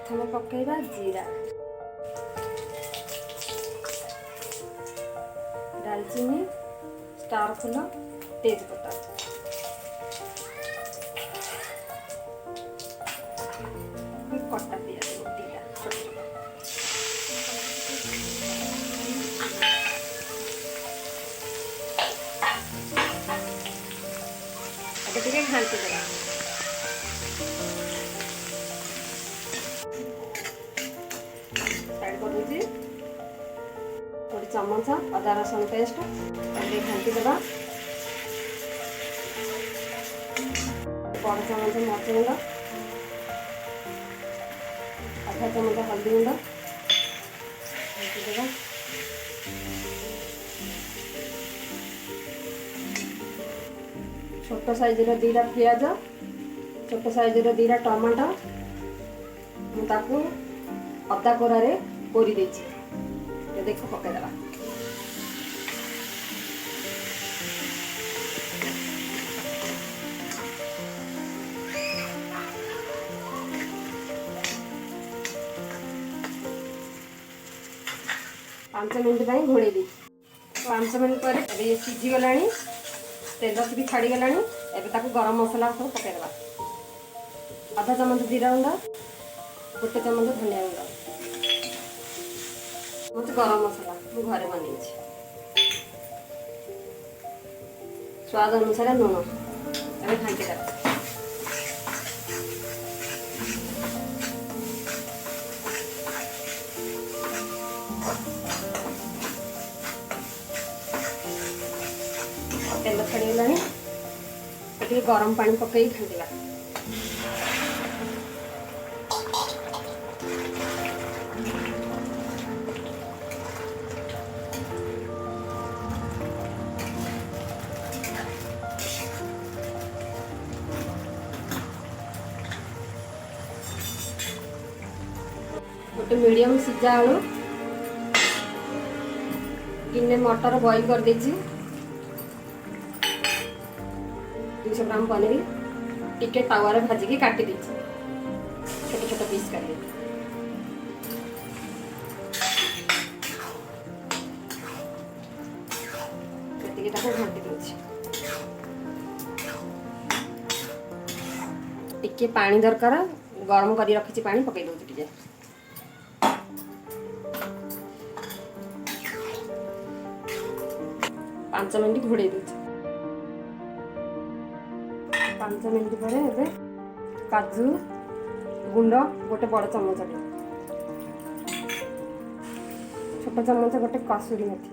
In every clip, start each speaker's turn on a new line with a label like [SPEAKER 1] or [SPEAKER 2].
[SPEAKER 1] प्रथम पकेबा जीरा, दालचीनी, स्टार फूल, तेजपत्ता, कटा पियाज दीटा टे घाटी देगा। थोड़ी चमच अदा रसुण पेस्ट घाटी देवा। बड़ चमच मर्च गुंड, आधा चमच हल्दी गुंड देवा। छोट साइज दीटा पियाज, छोट साइज दीटा टमाटो मुझे अदा कोरा कोरी देछि। देख पकईदेवा। पांच मिनट घोड़े दी। 5 मिनट पर सीझी गला, तेल भी छाड़ी गला। एवं गरम मसला सब पकईदेवा। आधा चमच जीरा गुंड, 1 चमच धनिया गुंड, मुझे गरम मसला मु घरे बन स्वाद अनुसार लुण एवं घाटी देवा। तेल छाड़ी गला, गरम पानी पकई घाटिबा। गोटे मीडियम सीझा आलू गिन्ने मटर बॉइल कर देछि। 200 ग्राम पनीर टिके तावा भाजी की काटी देछि, छोटे छोटे पीस कर ले। घाटी देछि। टिके पानी दरकार, गरम करी रखिछि पानी पकई दउछि टिके। 5 मिनट घोड़े दूसरी। 5 मिनट पर काजू गुंड गोटे बड़ चमच, छोट चमच गोटे कसूरी मेथी,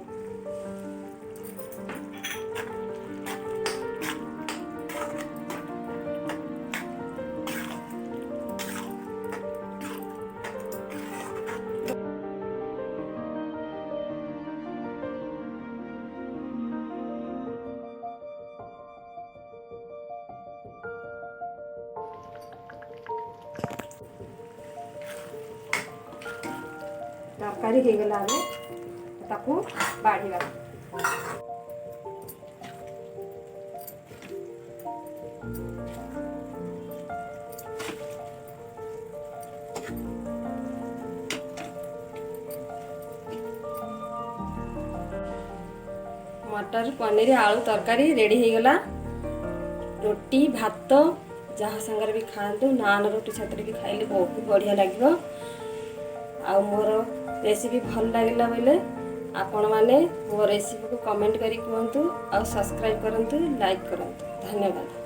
[SPEAKER 1] तरकारी हो गला ताकू बाढ़ीबा। मटर पनीर आलू तरकारी रेडी हो गला। रोटी भात जहाँ संगे भी खातु, नान रोटी साथ भी खाइले बहुत बढ़िया लगे। आ मोर रेसिपी भल लगे बोले आपण मैंने मो रेसिपी को कमेंट करी कहतु, आ सब्सक्राइब करंतु, लाइक करंतु। धन्यवाद।